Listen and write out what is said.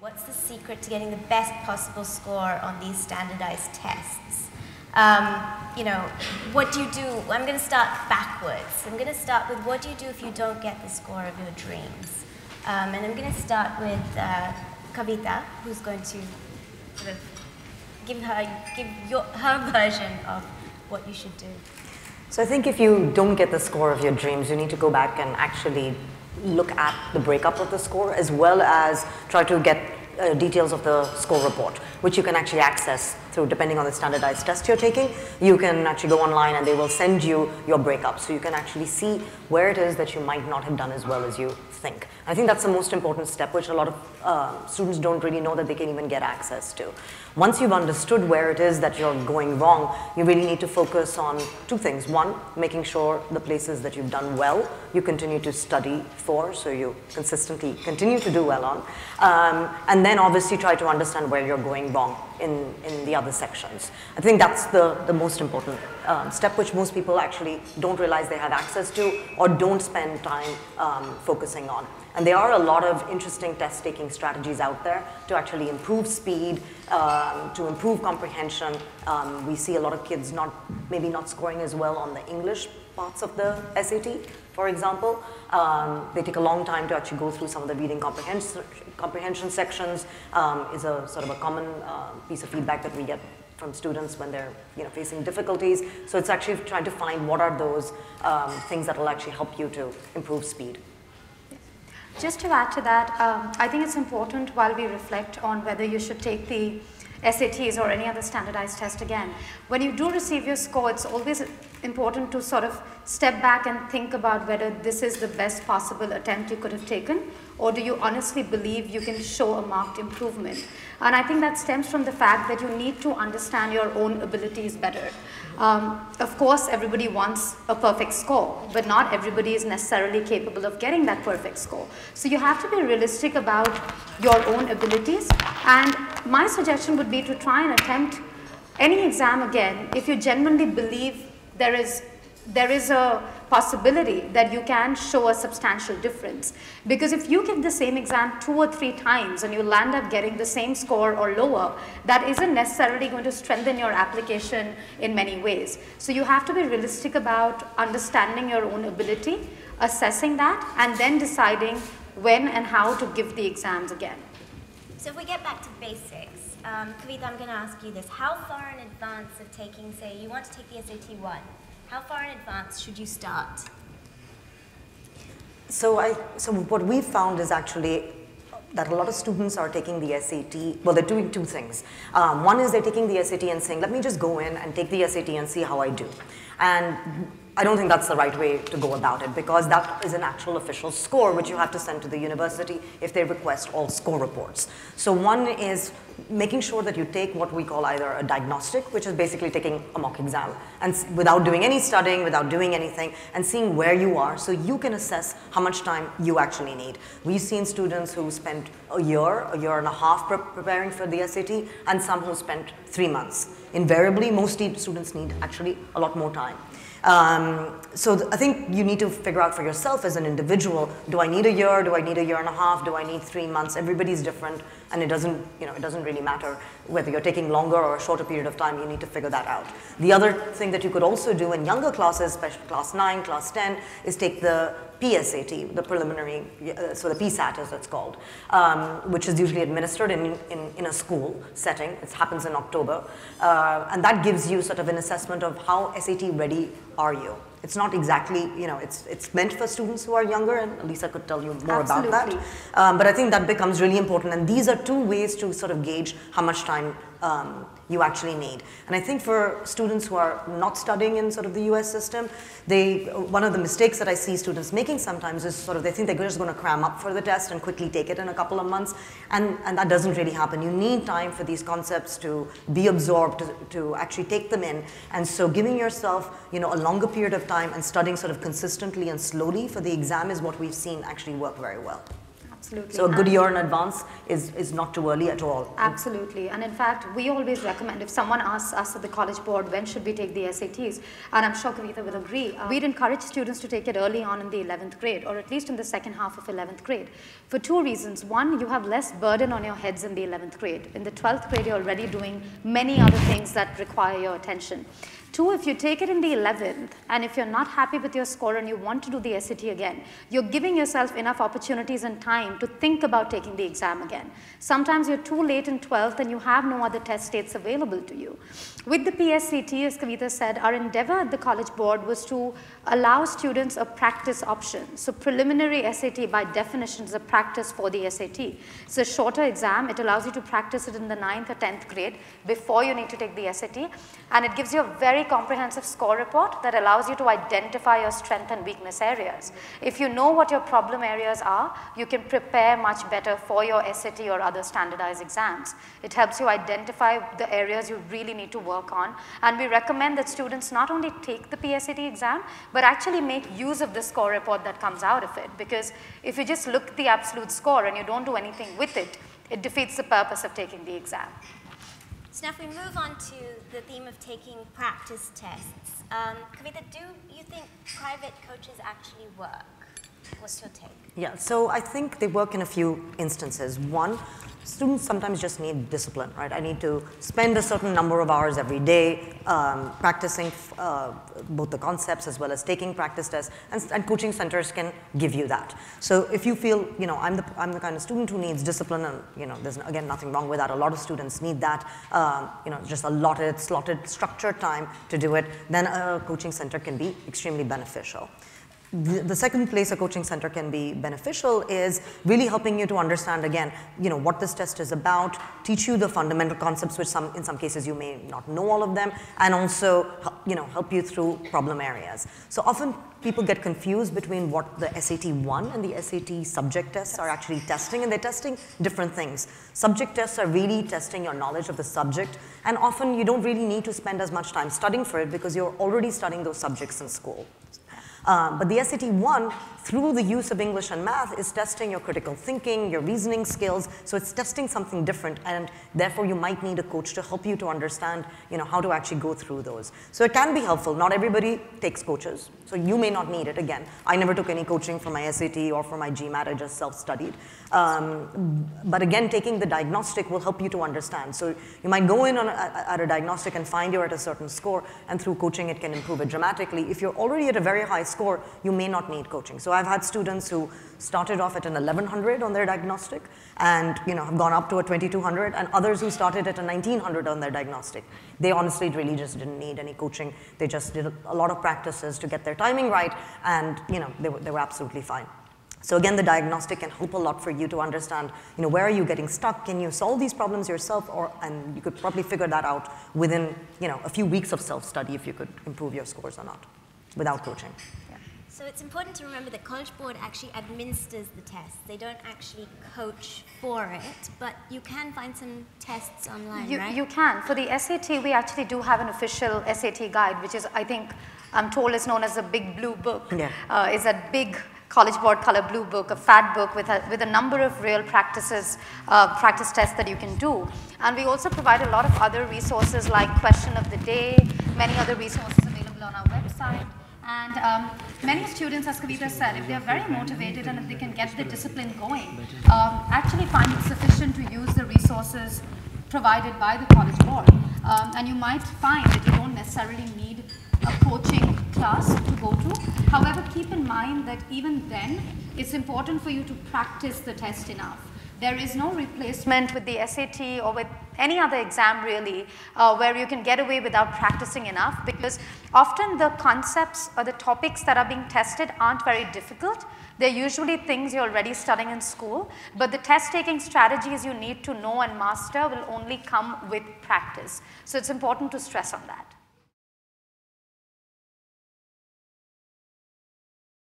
What's the secret to getting the best possible score on these standardized tests? You know, what do you do? I'm going to start backwards. I'm going to start with what do you do if you don't get the score of your dreams? And I'm going to start with Kavita, who's going to sort of give her version of what you should do. So I think if you don't get the score of your dreams, you need to go back and actually look at the breakup of the score, as well as try to get details of the score report, which you can actually access through, depending on the standardized test you're taking. You can actually go online and they will send you your breakup, so you can actually see where it is that you might not have done as well as you think. I think that's the most important step, which a lot of students don't really know that they can even get access to. Once you've understood where it is that you're going wrong, you really need to focus on two things. One, making sure the places that you've done well, you continue to study for, so you consistently continue to do well on. And then obviously try to understand where you're going wrong in the other sections. I think that's the most important step, which most people actually don't realize they have access to or don't spend time focusing on. And there are a lot of interesting test-taking strategies out there to actually improve speed, to improve comprehension. We see a lot of kids maybe not scoring as well on the English parts of the SAT, for example. They take a long time to actually go through some of the reading comprehension sections. Is a sort of a common piece of feedback that we get from students when they're facing difficulties. So it's actually trying to find what are those things that will actually help you to improve speed. Just to add to that, I think it's important while we reflect on whether you should take the SATs or any other standardized test again. When you do receive your score, it's always important to sort of step back and think about whether this is the best possible attempt you could have taken, or do you honestly believe you can show a marked improvement. And I think that stems from the fact that you need to understand your own abilities better. Of course, everybody wants a perfect score, but not everybody is necessarily capable of getting that perfect score. So you have to be realistic about your own abilities, and my suggestion would be to try and attempt any exam again if you genuinely believe there is a possibility that you can show a substantial difference. Because if you give the same exam 2 or 3 times and you land up getting the same score or lower, that isn't necessarily going to strengthen your application in many ways. So you have to be realistic about understanding your own ability, assessing that, and then deciding when and how to give the exams again. So if we get back to basics, Kavita, I'm going to ask you this. How far in advance of taking, say, you want to take the SAT 1, how far in advance should you start? So what we found is actually that a lot of students are taking the SAT, well, they're doing 2 things. One is they're taking the SAT and saying, let me just go in and take the SAT and see how I do. And I don't think that's the right way to go about it, because that is an actual official score which you have to send to the university if they request all score reports. So one is making sure that you take what we call either a diagnostic, which is basically taking a mock exam, and without doing any studying, without doing anything, and seeing where you are so you can assess how much time you actually need. We've seen students who spent a year and a half preparing for the SAT, and some who spent 3 months. Invariably, most students need actually a lot more time. So I think you need to figure out for yourself as an individual, do I need a year, do I need a year and a half, do I need 3 months? Everybody's different, and it doesn't really matter whether you're taking longer or a shorter period of time. You need to figure that out. The other thing that you could also do in younger classes, especially class 9, class 10, is take the PSAT, the preliminary, so the PSAT as it's called, which is usually administered in a school setting. It happens in October. And that gives you sort of an assessment of how SAT ready are you. It's not exactly, it's meant for students who are younger, and Lisa could tell you more about that. But I think that becomes really important, and these are 2 ways to sort of gauge how much time you actually need. And I think for students who are not studying in sort of the US system, one of the mistakes that I see students making sometimes is sort of they think they're just going to cram up for the test and quickly take it in a couple of months, and that doesn't really happen. You need time for these concepts to be absorbed, to actually take them in, and so giving yourself a longer period of time and studying sort of consistently and slowly for the exam is what we've seen actually work very well. Absolutely. So a good year in advance is not too early at all. Absolutely. And in fact, we always recommend, if someone asks us at the College Board, when should we take the SATs? And I'm sure Kavita will agree, we'd encourage students to take it early on in the 11th grade, or at least in the second half of 11th grade, for two reasons. One, you have less burden on your heads in the 11th grade. In the 12th grade, you're already doing many other things that require your attention. Two, if you take it in the 11th, and if you're not happy with your score and you want to do the SAT again, you're giving yourself enough opportunities and time to think about taking the exam again. Sometimes you're too late in 12th and you have no other test dates available to you. With the PSAT, as Kavita said, our endeavor at the College Board was to allow students a practice option. So preliminary SAT, by definition, is a practice for the SAT. It's a shorter exam. It allows you to practice it in the 9th or 10th grade before you need to take the SAT. And it gives you a very comprehensive score report that allows you to identify your strength and weakness areas. If you know what your problem areas are, you can prepare much better for your SAT or other standardized exams. It helps you identify the areas you really need to work on. And we recommend that students not only take the PSAT exam, but actually make use of the score report that comes out of it. Because if you just look at the absolute score and you don't do anything with it, it defeats the purpose of taking the exam. So now if we move on to the theme of taking practice tests, Kavita, do you think private coaches actually work? What's your take? Yeah, so I think they work in a few instances. One, students sometimes just need discipline, right? I need to spend a certain number of hours every day practicing both the concepts as well as taking practice tests, and coaching centers can give you that. So if you feel, you know, I'm the kind of student who needs discipline, and you know, there's again nothing wrong with that. A lot of students need that, you know, just allotted, slotted, structured time to do it. Then a coaching center can be extremely beneficial. The second place a coaching center can be beneficial is really helping you to understand, again, you know, what this test is about, teach you the fundamental concepts, which in some cases you may not know all of them, and also, you know, help you through problem areas. So often people get confused between what the SAT-1 and the SAT subject tests are actually testing, and they're testing different things. Subject tests are really testing your knowledge of the subject, and often you don't really need to spend as much time studying for it because you're already studying those subjects in school. But the SAT-1, through the use of English and math, is testing your critical thinking, your reasoning skills, so it's testing something different, and therefore you might need a coach to help you to understand, you know, how to actually go through those. So it can be helpful. Not everybody takes coaches, so you may not need it. Again, I never took any coaching for my SAT or for my GMAT, I just self-studied. But again, taking the diagnostic will help you to understand. So you might go in at a diagnostic and find you're at a certain score, and through coaching it can improve it dramatically. If you're already at a very high score, you may not need coaching. So I've had students who started off at an 1100 on their diagnostic and, you know, have gone up to a 2200, and others who started at a 1900 on their diagnostic. They honestly really just didn't need any coaching. They just did a lot of practices to get their timing right, and, you know, they were absolutely fine. So again, the diagnostic can help a lot for you to understand, you know, where are you getting stuck? Can you solve these problems yourself? And you could probably figure that out within, you know, a few weeks of self-study if you could improve your scores or not without coaching. So it's important to remember that College Board actually administers the tests. They don't actually coach for it, but you can find some tests online, right? You can. For the SAT, we actually do have an official SAT guide, which is, I think, I'm told is known as the Big Blue Book. Yeah. It's a big College Board color blue book, a fat book with a number of real practice tests that you can do. And we also provide a lot of other resources like Question of the Day, many other resources available on our website. And many students, as Kavita said, if they're very motivated and if they can get the discipline going, actually find it sufficient to use the resources provided by the College Board. And you might find that you don't necessarily need a coaching class to go to. However, keep in mind that even then, it's important for you to practice the test enough. There is no replacement with the SAT or with any other exam really where you can get away without practicing enough, because often the concepts or the topics that are being tested aren't very difficult. They're usually things you're already studying in school, but the test-taking strategies you need to know and master will only come with practice. So it's important to stress on that.